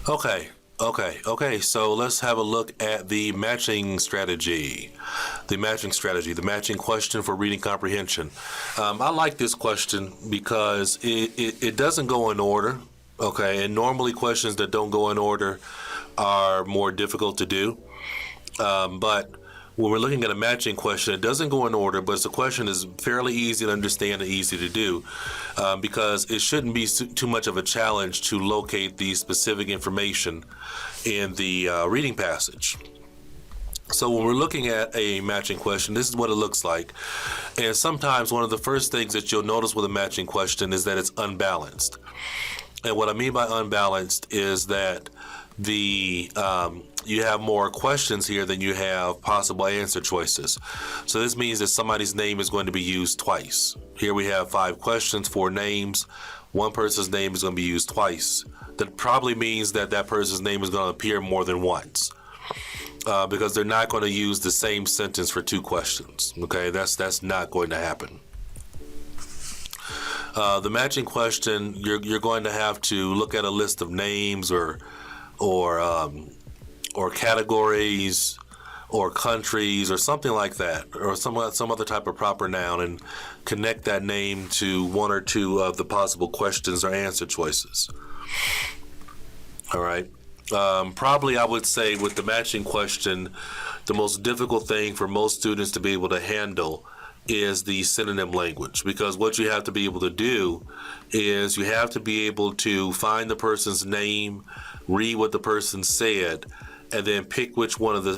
Okay. So let's have a look at the matching strategy. The matching question for reading comprehension. I like this question because it doesn't go in order. Okay, and normally questions that don't go in order are more difficult to do. But when we're looking at a matching question, it doesn't go in order, but the question is fairly easy to understand and easy to do because it shouldn't be too much of a challenge to locate the specific information in the reading passage. So when we're looking at a matching question, this is what it looks like. And sometimes one of the first things that you'll notice with a matching question is that it's unbalanced. And what I mean by unbalanced is that you have more questions here than you have possible answer choices. So this means that somebody's name is going to be used twice. Here we have 5 questions, 4 names. One person's name is going to be used twice. That probably means that that person's name is going to appear more than once because they're not going to use the same sentence for 2 questions. Okay, that's not going to happen. The matching question, you're going to have to look at a list of names or categories or countries or something like that, or some other type of proper noun, and connect that name to 1 or 2 of the possible questions or answer choices. All right. Probably I would say with the matching question, the most difficult thing for most students to be able to handle is the synonym language, because what you have to be able to do is you have to be able to find the person's name, read what the person said, and then pick which one of the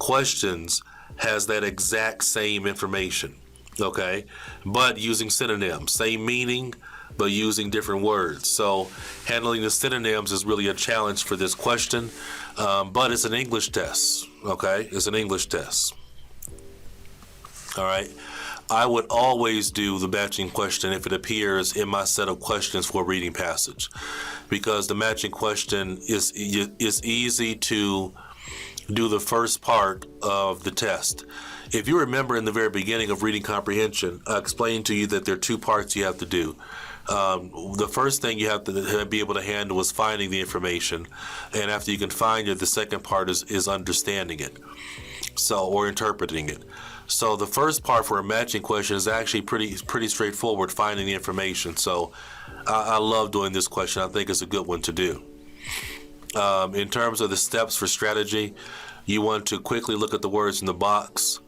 questions has that exact same information. Okay, but using synonyms, same meaning, but using different words. So handling the synonyms is really a challenge for this question, but it's an English test. Okay, it's an English test. All right. I would always do the matching question if it appears in my set of questions for a reading passage, because the matching question is easy to do the first part of the test. If you remember in the very beginning of reading comprehension, I explained to you that there are 2 parts you have to do. The first thing you have to be able to handle is finding the information, and after you can find it, the second part is understanding it, or interpreting it. So the first part for a matching question is actually pretty straightforward, finding the information. So I love doing this question. I think it's a good one to do. In terms of the steps for strategy, you want to quickly look at the words in the box,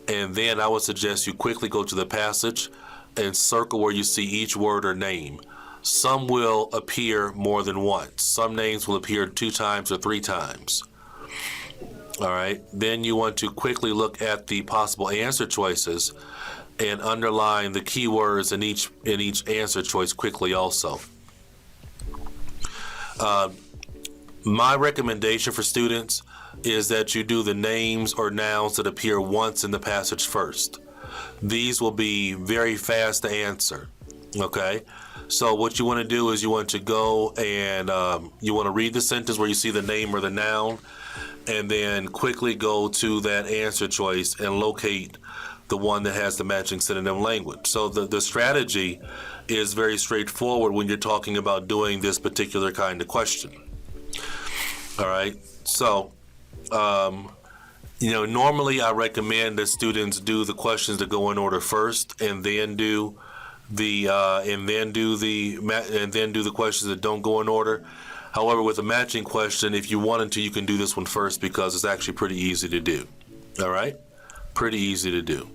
and then I would suggest you quickly go to the passage and circle where you see each word or name. Some will appear more than once. Some names will appear 2 times or 3 times. All right, then you want to quickly look at the possible answer choices and underline the keywords in each answer choice quickly also. My recommendation for students is that you do the names or nouns that appear once in the passage first. These will be very fast to answer. Okay, so what you want to do is you want to go and you want to read the sentence where you see the name or the noun, and then quickly go to that answer choice and locate the one that has the matching synonym language. So the strategy is very straightforward when you're talking about doing this particular kind of question. All right, so normally I recommend that students do the questions that go in order first, and then do the questions that don't go in order. However, with a matching question, if you wanted to, you can do this one first because it's actually pretty easy to do. All right? Pretty easy to do.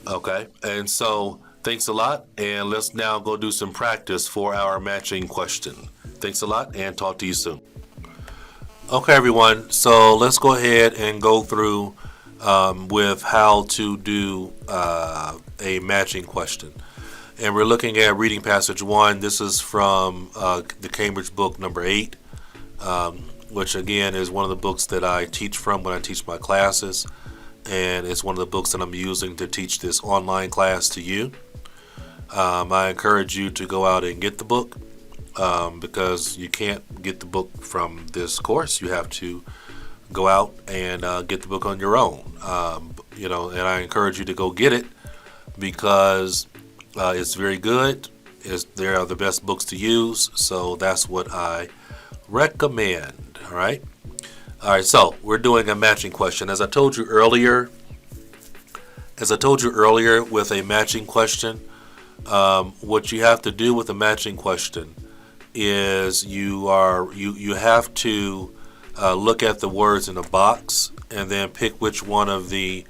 Okay, and so thanks a lot, and let's now go do some practice for our matching question. Thanks a lot, and talk to you soon. Okay, everyone, so let's go ahead and go through with how to do a matching question. And we're looking at reading passage 1. This is from the Cambridge book number 8, which again is one of the books that I teach from when I teach my classes. And it's one of the books that I'm using to teach this online class to you. I encourage you to go out and get the book because you can't get the book from this course. You have to go out and get the book on your own. And I encourage you to go get it because it's very good, they are the best books to use, so that's what I recommend. All right. So we're doing a matching question. As I told you earlier, with a matching question, what you have to do with a matching question is you have to look at the words in a box and then pick which one of the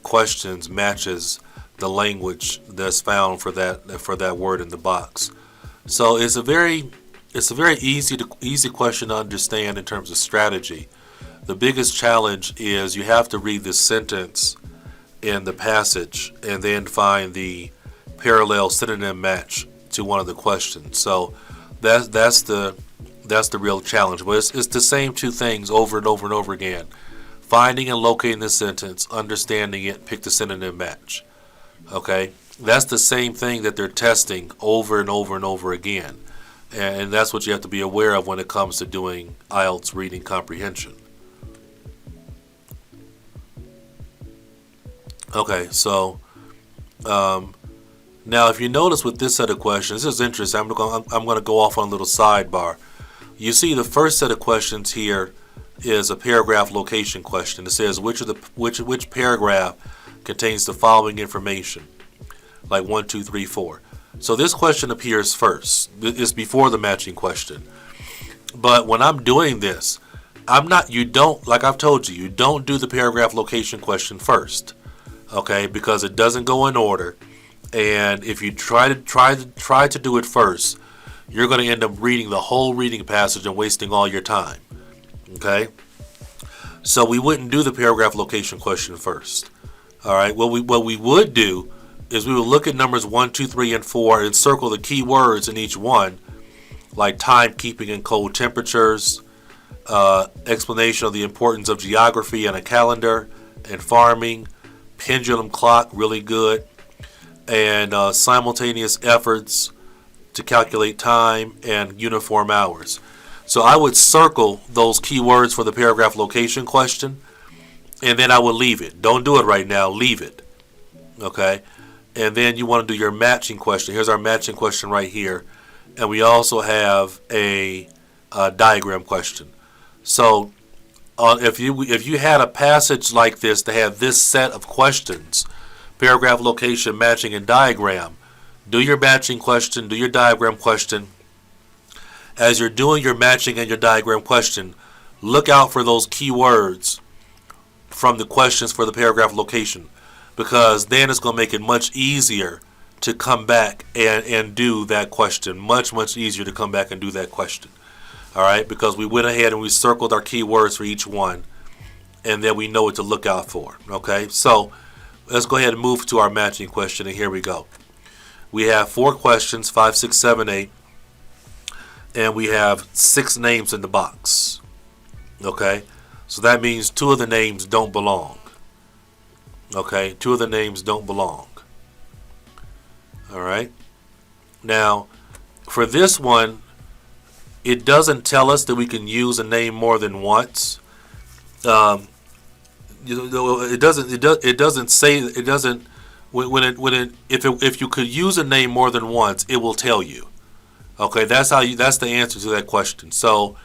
questions matches the language that's found for that word in the box. So it's a very easy question to understand in terms of strategy. The biggest challenge is you have to read the sentence in the passage and then find the parallel synonym match to one of the questions. So that's the real challenge. But it's the same two things over and over and over again. Finding and locating the sentence, understanding it, pick the synonym match. Okay? That's the same thing that they're testing over and over and over again. And that's what you have to be aware of when it comes to doing IELTS reading comprehension. Okay, so now if you notice with this set of questions, this is interesting. I'm going to go off on a little sidebar. You see the first set of questions here is a paragraph location question. It says which paragraph contains the following information, like 1, 2, 3, 4. So this question appears first. It's before the matching question. But when I'm doing this, like I've told you, you don't do the paragraph location question first. Okay, because it doesn't go in order, and if you try to do it first, you're going to end up reading the whole reading passage and wasting all your time. Okay, so we wouldn't do the paragraph location question first. All right, what we would do is we would look at numbers 1, 2, 3, and 4 and circle the key words in each one, like timekeeping and cold temperatures, explanation of the importance of geography and a calendar, and farming. Pendulum clock, really good, and simultaneous efforts to calculate time and uniform hours. So I would circle those keywords for the paragraph location question, and then I would leave it. Don't do it right now, leave it. Okay, and then you want to do your matching question. Here's our matching question right here, and we also have a diagram question. So if you had a passage like this that had this set of questions, paragraph location, matching, and diagram, do your matching question, do your diagram question. As you're doing your matching and your diagram question, look out for those keywords from the questions for the paragraph location, because then it's going to make it much easier to come back and do that question. Much easier to come back and do that question. All right, because we went ahead and we circled our keywords for each one, and then we know what to look out for. Okay, so let's go ahead and move to our matching question, and here we go. We have 4 questions, 5, 6, 7, 8, and we have 6 names in the box. Okay, so that means 2 of the names don't belong. Okay, 2 of the names don't belong. All right, now for this one, it doesn't tell us that we can use a name more than once. It doesn't say. It doesn't. If you could use a name more than once, it will tell you. Okay, that's the answer to that question. So,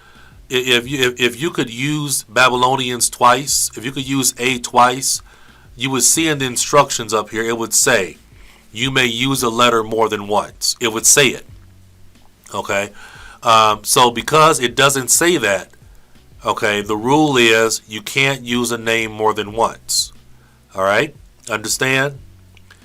if you could use Babylonians twice, if you could use a twice, you would see in the instructions up here. It would say, you may use a letter more than once. It would say it. Okay. So because it doesn't say that, okay, the rule is you can't use a name more than once. All right, understand?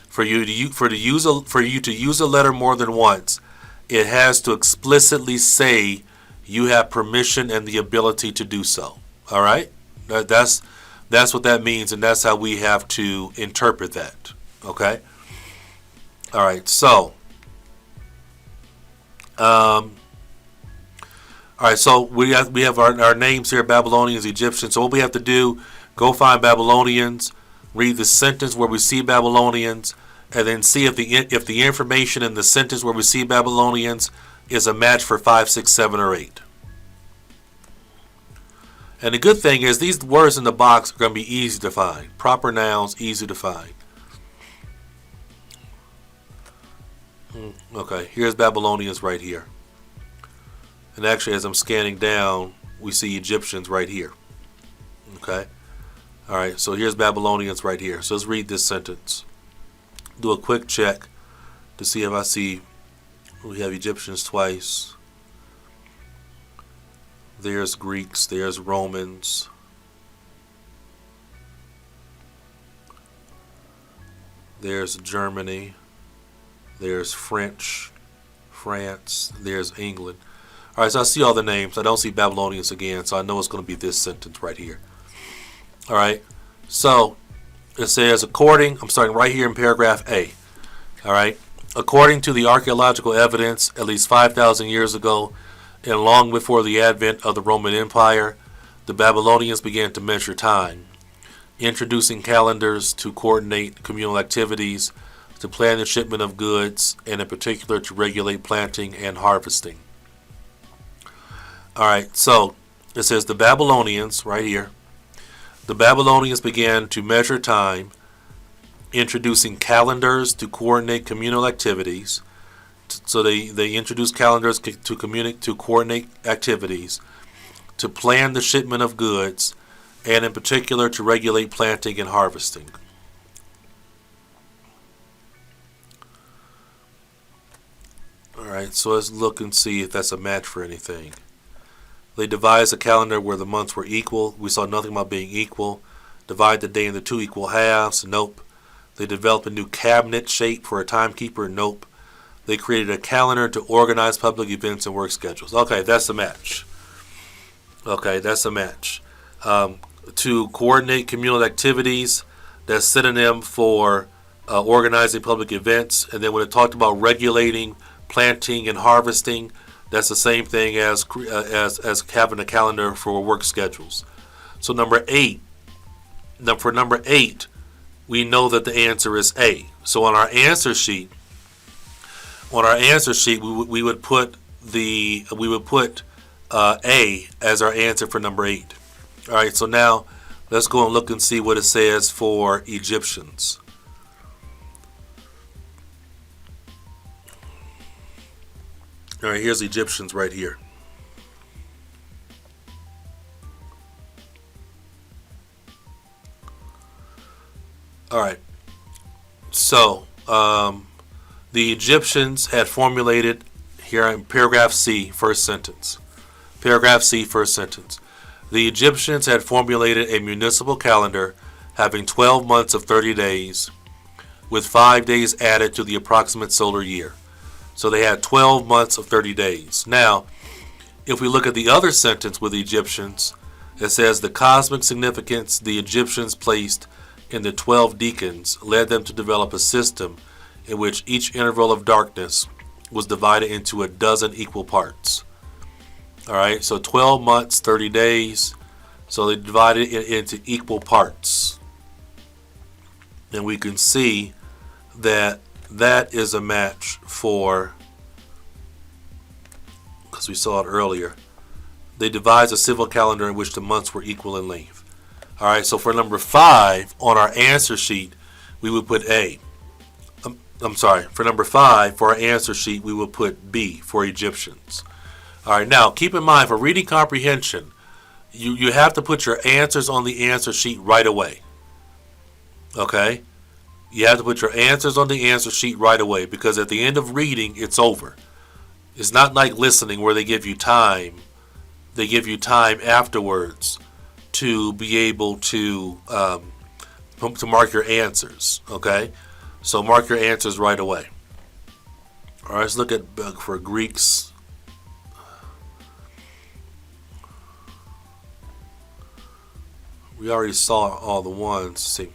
For you to use a letter more than once, it has to explicitly say you have permission and the ability to do so. All right, that's what that means, and that's how we have to interpret that. Okay. All right, so. All right, so we have our names here: Babylonians, Egyptians. So what we have to do, go find Babylonians, read the sentence where we see Babylonians, and then see if the information in the sentence where we see Babylonians is a match for 5, 6, 7, or 8. And the good thing is these words in the box are going to be easy to find. Proper nouns, easy to find. Okay, here's Babylonians right here. And actually, as I'm scanning down, we see Egyptians right here. Okay? Alright, so here's Babylonians right here. So let's read this sentence. Do a quick check to see if I see we have Egyptians twice. There's Greeks, there's Romans. There's Germany. There's French, France, there's England. Alright, so I see all the names. I don't see Babylonians again, so I know it's going to be this sentence right here. Alright, so it says, I'm starting right here in paragraph A. Alright, according to the archaeological evidence, at least 5,000 years ago, and long before the advent of the Roman Empire, the Babylonians began to measure time, introducing calendars to coordinate communal activities, to plan the shipment of goods, and in particular to regulate planting and harvesting. Alright, so it says the Babylonians, right here, the Babylonians began to measure time, introducing calendars to coordinate communal activities. So they introduced calendars to coordinate activities, to plan the shipment of goods, and in particular to regulate planting and harvesting. Alright, so let's look and see if that's a match for anything. They devised a calendar where the months were equal. We saw nothing about being equal. Divide the day into 2 equal halves. Nope. They developed a new cabinet shape for a timekeeper. Nope. They created a calendar to organize public events and work schedules. Okay, that's a match. Okay, that's a match. To coordinate communal activities, that's synonym for organizing public events. And then when it talked about regulating planting and harvesting, that's the same thing as having a calendar for work schedules. So number 8, for number 8, we know that the answer is A. So on our answer sheet, we would put A as our answer for number 8. All right. So now let's go and look and see what it says for Egyptians. All right, here's Egyptians right here. All right, so the Egyptians had formulated, here in paragraph C, first sentence. Paragraph C, first sentence. The Egyptians had formulated a municipal calendar having 12 months of 30 days, with 5 days added to the approximate solar year. So they had 12 months of 30 days. Now, if we look at the other sentence with the Egyptians, it says the cosmic significance the Egyptians placed in the 12 deacons led them to develop a system in which each interval of darkness was divided into a dozen equal parts. All right, so 12 months, 30 days. So they divided it into equal parts. And we can see that that is a match for, because we saw it earlier, they devised a civil calendar in which the months were equal in length. All right, so for number 5 on our answer sheet, we would put A. For number 5 for our answer sheet, we will put B for Egyptians. All right, now keep in mind for reading comprehension, you have to put your answers on the answer sheet right away. Okay? You have to put your answers on the answer sheet right away, because at the end of reading, it's over. It's not like listening where they give you time. They give you time afterwards to be able to mark your answers. Okay? So mark your answers right away. All right, let's look at for Greeks. We already saw all the ones. Let's see.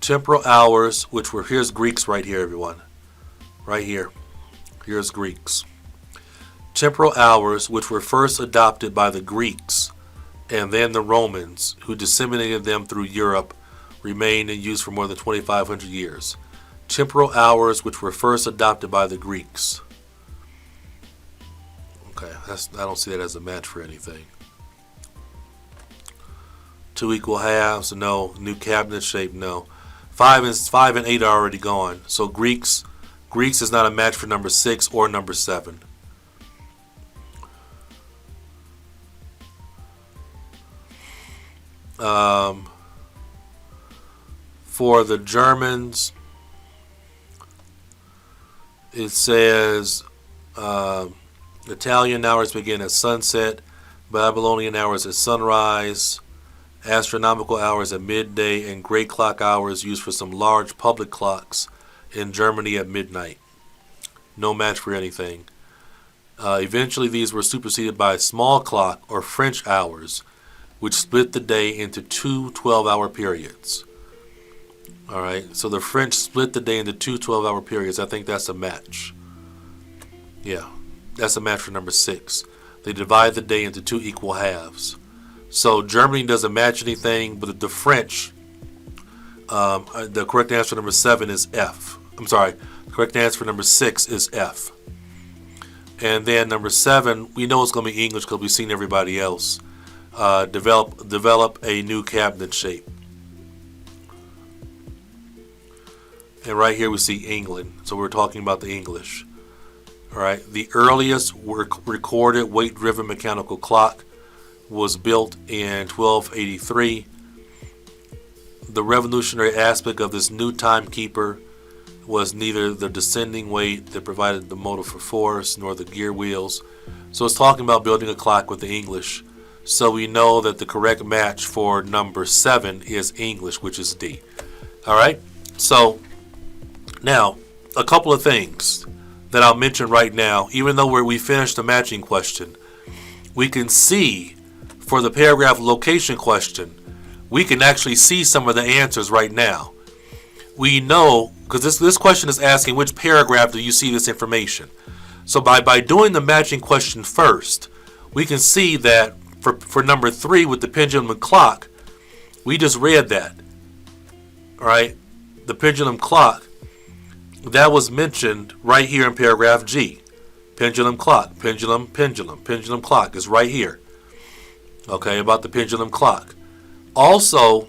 Temporal hours, which were, here's Greeks right here, everyone. Right here. Here's Greeks. Temporal hours, which were first adopted by the Greeks and then the Romans, who disseminated them through Europe, remained in use for more than 2,500 years. Temporal hours, which were first adopted by the Greeks. Okay, I don't see that as a match for anything. 2 equal halves, no. New cabinet shape, no. 5 and 8 are already gone. So Greeks Greeks is not a match for number 6 or number 7. For the Germans, it says Italian hours begin at sunset, Babylonian hours at sunrise, astronomical hours at midday, and great clock hours used for some large public clocks in Germany at midnight. No match for anything. Eventually these were superseded by small clock or French hours, which split the day into two 12-hour periods. Alright, so the French split the day into two 12-hour periods. I think that's a match. Yeah, that's a match for number 6. They divide the day into two equal halves. So Germany doesn't match anything, but the French, the correct answer for number 7 is F. I'm sorry, the correct answer for number 6 is F. And then number 7, we know it's going to be English because we've seen everybody else. Develop a new cabinet shape. And right here we see England, so we're talking about the English. Alright, the earliest recorded weight-driven mechanical clock was built in 1283. The revolutionary aspect of this new timekeeper was neither the descending weight that provided the motor for force nor the gear wheels. So it's talking about building a clock with the English. So we know that the correct match for number 7 is English, which is D. Alright, so now a couple of things that I'll mention right now. Even though we finished the matching question, we can see for the paragraph location question, we can actually see some of the answers right now. We know, because this question is asking which paragraph do you see this information. So by doing the matching question first, we can see that for number 3 with the pendulum clock, we just read that. Alright, the pendulum clock, that was mentioned right here in paragraph G. Pendulum clock, pendulum clock is right here. Okay, about the pendulum clock. Also,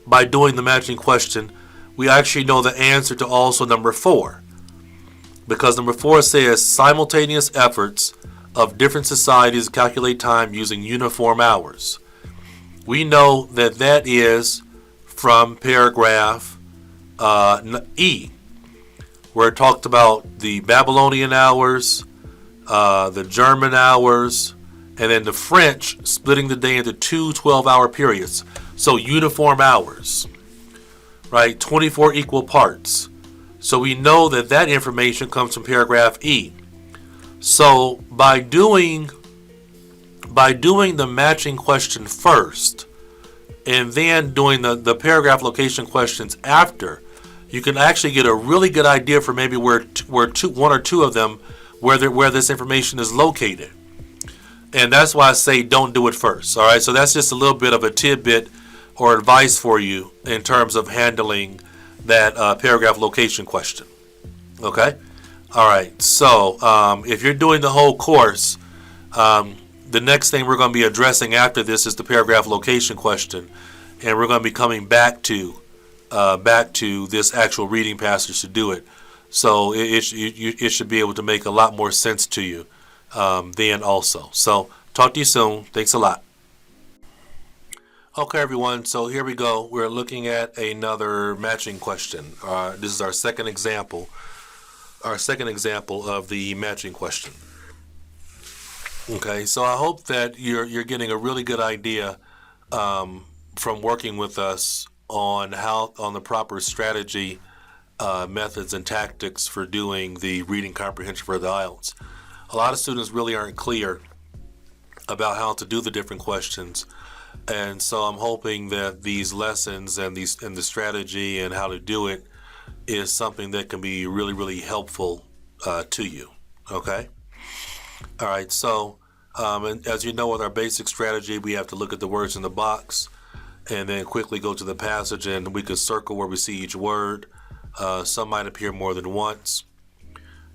by doing the matching question, we actually know the answer to also number 4. Because number 4 says simultaneous efforts of different societies to calculate time using uniform hours. We know that that is from paragraph E, where it talked about the Babylonian hours, the German hours, and then the French splitting the day into two 12-hour periods. So uniform hours, right? 24 equal parts. So we know that that information comes from paragraph E. So by doing the matching question first, and then doing the paragraph location questions after, you can actually get a really good idea for maybe where one or two of them, where this information is located. And that's why I say don't do it first. All right, so that's just a little bit of a tidbit or advice for you in terms of handling that paragraph location question. Okay, all right. So if you're doing the whole course, the next thing we're going to be addressing after this is the paragraph location question, and we're going to be coming back to this actual reading passage to do it. So it should be able to make a lot more sense to you then also. So talk to you soon. Thanks a lot. Okay, everyone. So here we go. We're looking at another matching question. This is our second example. Our second example of the matching question. Okay, so I hope that you're getting a really good idea from working with us on the proper strategy, methods, and tactics for doing the reading comprehension for the IELTS. A lot of students really aren't clear about how to do the different questions, and so I'm hoping that these lessons and the strategy and how to do it is something that can be really, really helpful to you. Okay. All right. So, and as you know, with our basic strategy, we have to look at the words in the box and then quickly go to the passage, and we could circle where we see each word. Some might appear more than once.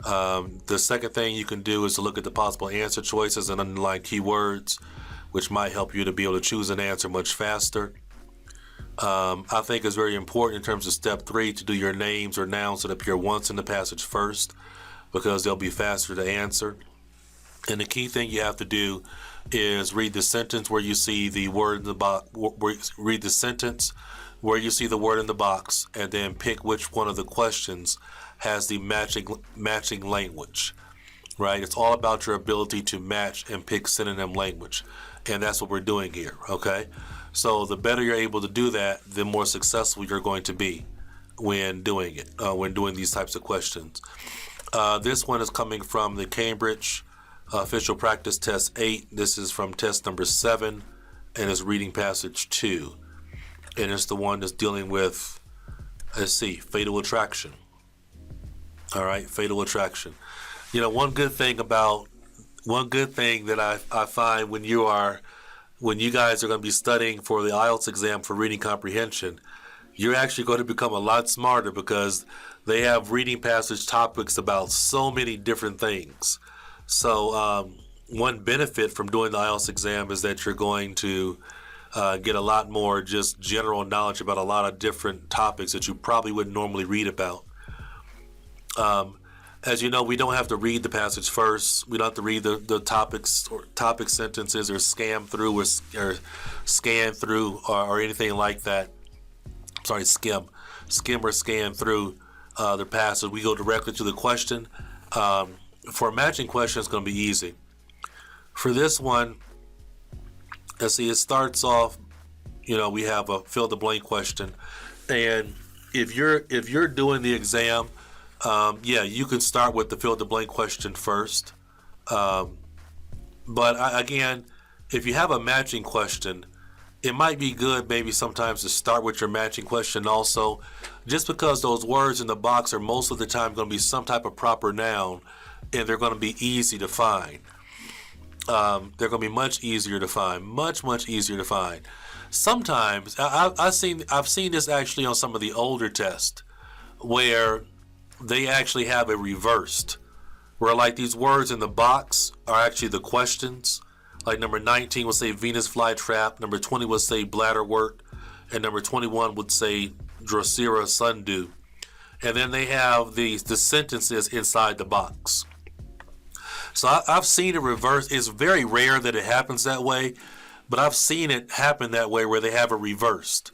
The second thing you can do is to look at the possible answer choices and underline keywords, which might help you to be able to choose an answer much faster. I think it's very important in terms of step 3 to do your names or nouns that appear once in the passage first, because they'll be faster to answer. And the key thing you have to do is read the sentence where you see the word in the box. Read the sentence where you see the word in the box, and then pick which one of the questions has the matching language. Right? It's all about your ability to match and pick synonym language, and that's what we're doing here. Okay? So the better you're able to do that, the more successful you're going to be when doing it. When doing these types of questions. This one is coming from the Cambridge Official Practice Test 8. This is from test number 7, and it's reading passage 2. And it's the one that's dealing with, let's see, fatal attraction. All right, fatal attraction. You know, one good thing that I find when you guys are going to be studying for the IELTS exam for reading comprehension, you're actually going to become a lot smarter, because they have reading passage topics about so many different things. So one benefit from doing the IELTS exam is that you're going to get a lot more just general knowledge about a lot of different topics that you probably wouldn't normally read about. As you know, we don't have to read the passage first. We don't have to read the topics or topic sentences or scan through or anything like that. Sorry, skim or scan through the passage. We go directly to the question. For a matching question, it's going to be easy. For this one, let's see, it starts off, you know, we have a fill the blank question. And if you're doing the exam, you can start with the fill the blank question first. But again, if you have a matching question, it might be good maybe sometimes to start with your matching question also, just because those words in the box are most of the time going to be some type of proper noun, and they're going to be easy to find. They're going to be much easier to find, much easier to find. Sometimes I've seen this actually on some of the older tests, where they actually have it reversed, where like these words in the box are actually the questions. Like number 19 would say Venus flytrap, number 20 would say bladderwort, and number 21 would say Drosera sundew. And then they have the sentences inside the box. So I've seen it reverse. It's very rare that it happens that way, but I've seen it happen that way where they have it reversed.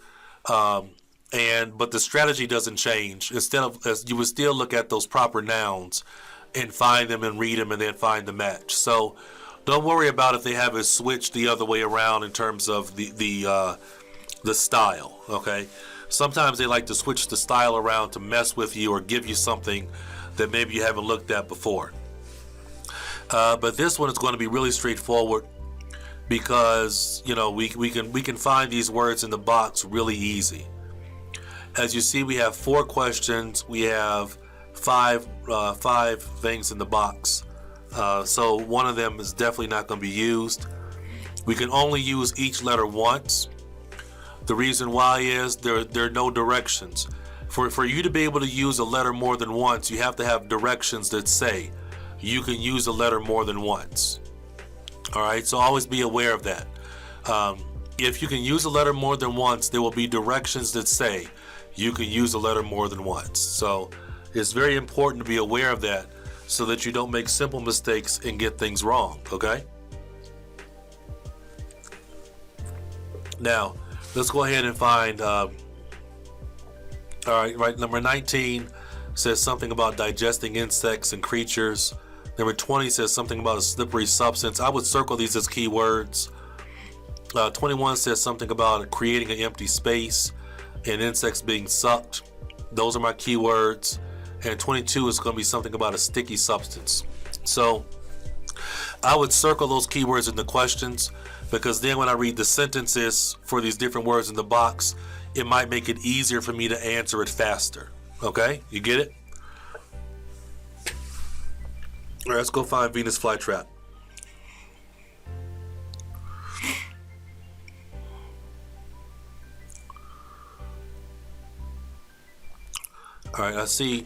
But the strategy doesn't change. Instead of, you would still look at those proper nouns and find them and read them and then find the match. So don't worry about if they have it switched the other way around in terms of the style. Okay. Sometimes they like to switch the style around to mess with you or give you something that maybe you haven't looked at before. But this one is going to be really straightforward, because you know we can find these words in the box really easy. As you see, we have 4 questions. We have five things in the box. So one of them is definitely not going to be used. We can only use each letter once. The reason why is there are no directions. For you to be able to use a letter more than once, you have to have directions that say you can use a letter more than once. All right, so always be aware of that. If you can use a letter more than once, there will be directions that say you can use a letter more than once. So it's very important to be aware of that, so that you don't make simple mistakes and get things wrong, okay? Now, let's go ahead and find, all right, number 19 says something about digesting insects and creatures. Number 20 says something about a slippery substance. I would circle these as keywords. 21 says something about creating an empty space and insects being sucked. Those are my keywords. And 22 is going to be something about a sticky substance. So I would circle those keywords in the questions, because then when I read the sentences for these different words in the box, it might make it easier for me to answer it faster. Okay? You get it? All right, let's go find Venus flytrap. All right, I see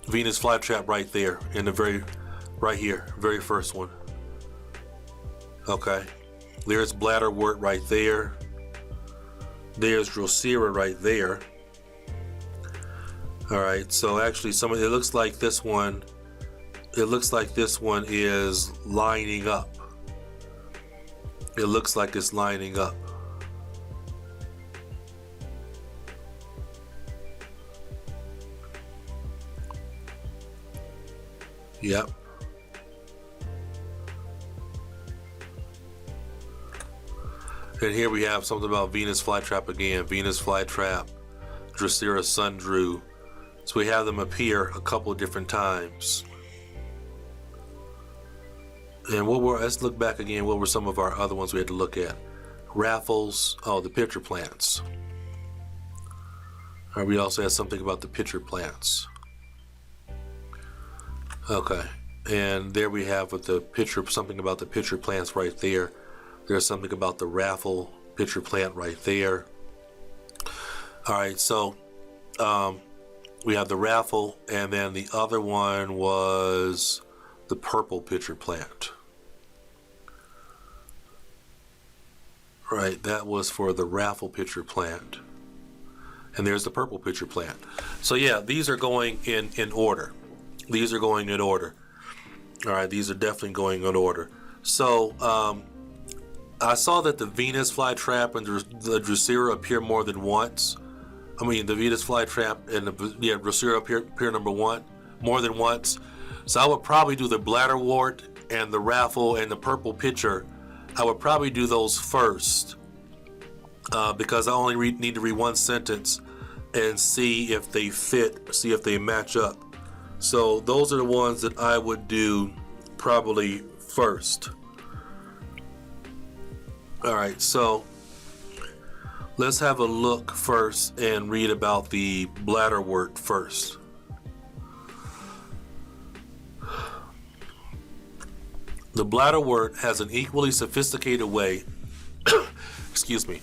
Venus flytrap right there in the right here, very first one. Okay, there's bladderwort right there. There's Drosera right there. All right, so actually it looks like this one, is lining up. It looks like it's lining up. Yep. And here we have something about Venus flytrap again. Venus flytrap, Drosera sundrew. So we have them appear a couple of different times. And let's look back again. What were some of our other ones we had to look at? Raffles, the pitcher plants. All right, we also had something about the pitcher plants. Okay, and there we have with the pitcher, something about the pitcher plants right there. There's something about the raffle pitcher plant right there. All right, so we have the raffle, and then the other one was the purple pitcher plant. Right, that was for the raffle pitcher plant. And there's the purple pitcher plant. So yeah, these are going in order. These are going in order. All right, these are definitely going in order. So I saw that the Venus flytrap and the Drosera appear more than once. I mean, the Venus flytrap and the Drosera appear number one more than once. So I would probably do the bladderwort and the raffle and the purple pitcher. I would probably do those first because I only need to read one sentence and see if they fit, see if they match up. So those are the ones that I would do probably first. All right, so let's have a look first and read about the bladderwort first. The bladderwort has an equally sophisticated way, excuse me.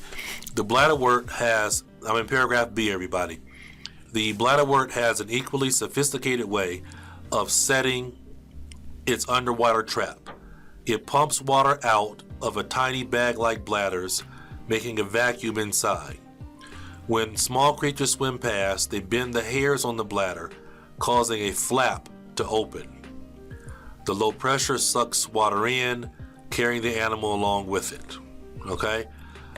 The bladderwort has, I'm in paragraph B, everybody. The bladderwort has an equally sophisticated way of setting its underwater trap. It pumps water out of a tiny bag-like bladders, making a vacuum inside. When small creatures swim past, they bend the hairs on the bladder, causing a flap to open. The low pressure sucks water in, carrying the animal along with it. Okay?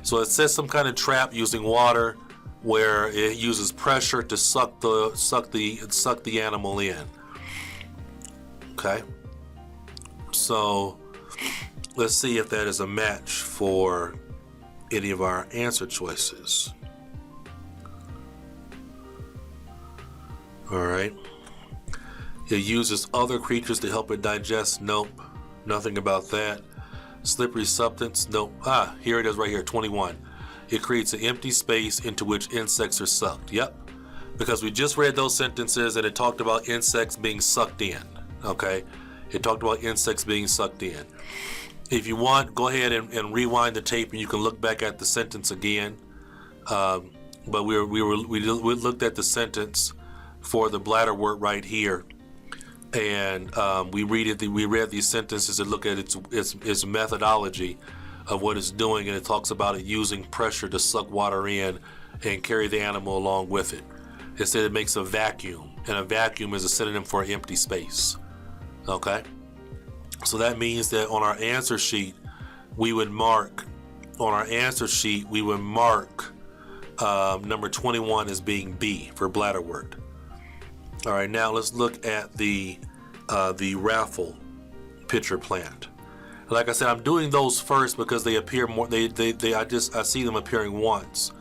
So it says some kind of trap using water where it uses pressure to suck the animal in. Okay? So let's see if that is a match for any of our answer choices. All right. It uses other creatures to help it digest. Nope. Nothing about that. Slippery substance. Nope. Here it is right here, 21. It creates an empty space into which insects are sucked. Yep. Because we just read those sentences and it talked about insects being sucked in. Okay. It talked about insects being sucked in. If you want, go ahead and rewind the tape and you can look back at the sentence again. But we looked at the sentence for the bladderwort right here. And we read these sentences and look at its methodology of what it's doing, and it talks about it using pressure to suck water in and carry the animal along with it. It said it makes a vacuum, and a vacuum is a synonym for an empty space. Okay, so that means that on our answer sheet we would mark number 21 as being B for bladderwort. All right, now let's look at the raffle pitcher plant. Like I said, I'm doing those first because they appear more. I see them appearing once.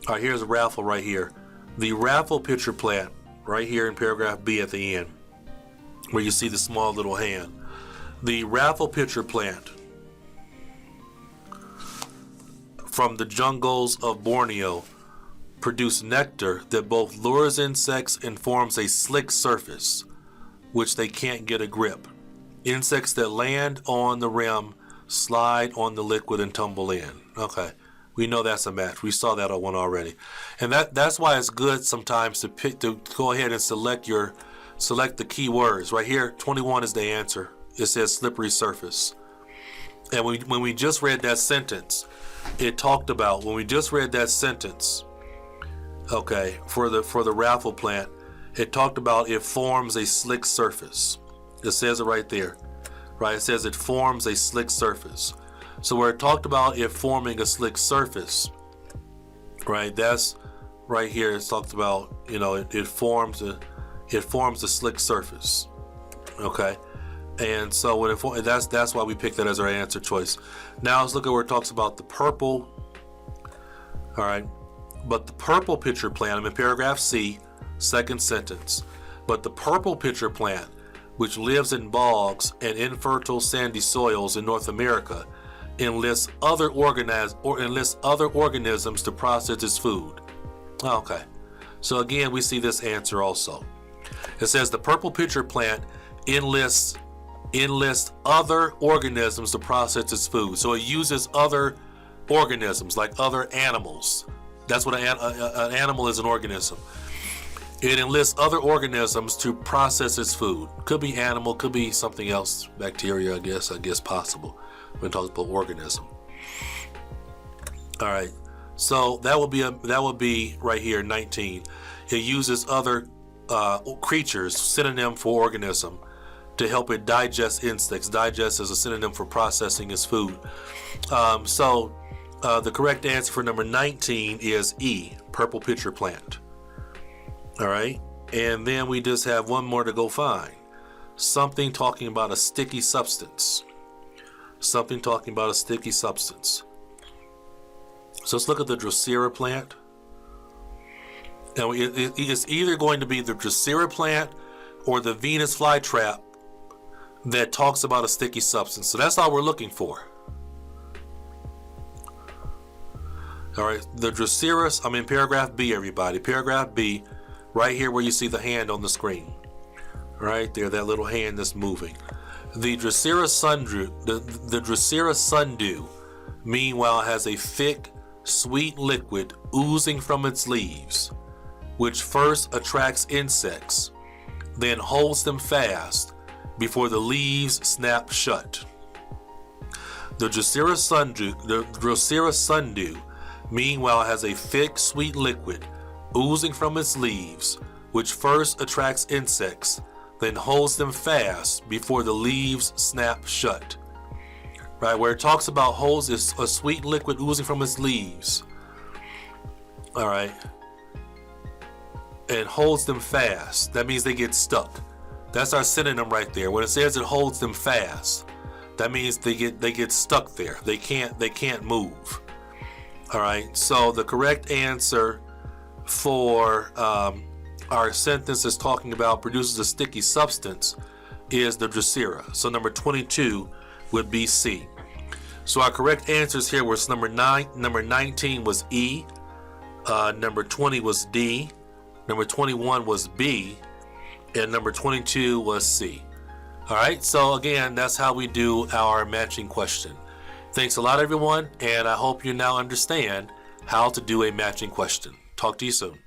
All right, here's a raffle right here. The raffle pitcher plant right here in paragraph B at the end, where you see the small little hand. The raffle pitcher plant from the jungles of Borneo produce nectar that both lures insects and forms a slick surface, which they can't get a grip. Insects that land on the rim slide on the liquid and tumble in. Okay, we know that's a match. We saw that one already, and that's why it's good sometimes to go ahead and select the key words. Right here, 21 is the answer. It says slippery surface, and when we just read that sentence, it talked about, when we just read that sentence, okay, for the raffle plant, it talked about it forms a slick surface. It says it right there, right? It says it forms a slick surface. So where it talked about it forming a slick surface, right? That's right here. It's talked about, you know, it forms a slick surface, okay? And so when that's why we picked that as our answer choice. Now let's look at where it talks about the purple. All right, but the purple pitcher plant, I'm in paragraph C, second sentence. But the purple pitcher plant, which lives in bogs and infertile sandy soils in North America, enlists other organisms to process its food. Okay, so again we see this answer also. It says the purple pitcher plant enlists other organisms to process its food. So it uses other organisms, like other animals. That's what an animal is, an organism. It enlists other organisms to process its food. Could be animal, could be something else, bacteria, I guess possible. When talking about organism. All right, so that would be right here, 19. It uses other creatures, synonym for organism, to help it digest insects. Digest is a synonym for processing its food. So the correct answer for number 19 is E, purple pitcher plant. All right, and then we just have one more to go find. Something talking about a sticky substance. Something talking about a sticky substance. So let's look at the Drosera plant. Now it's either going to be the Drosera plant or the Venus flytrap that talks about a sticky substance. So that's all we're looking for. All right, the Drosera, I'm in paragraph B, everybody. Paragraph B, right here where you see the hand on the screen. Right there, that little hand that's moving. The Drosera sundew, meanwhile, has a thick, sweet liquid oozing from its leaves, which first attracts insects, then holds them fast before the leaves snap shut. The Drosera sundew, meanwhile, has a thick, sweet liquid oozing from its leaves, which first attracts insects, then holds them fast before the leaves snap shut. Right, where it talks about holds is a sweet liquid oozing from its leaves. All right, and holds them fast. That means they get stuck. That's our synonym right there. When it says it holds them fast, that means they get stuck there. They can't move. All right. So the correct answer for our sentence is talking about produces a sticky substance is the Drosera. So number 22 would be C. So our correct answers here was number 19 was E, number 20 was D, number 21 was B, and number 22 was C. All right, so again, that's how we do our matching question. Thanks a lot, everyone, and I hope you now understand how to do a matching question. Talk to you soon.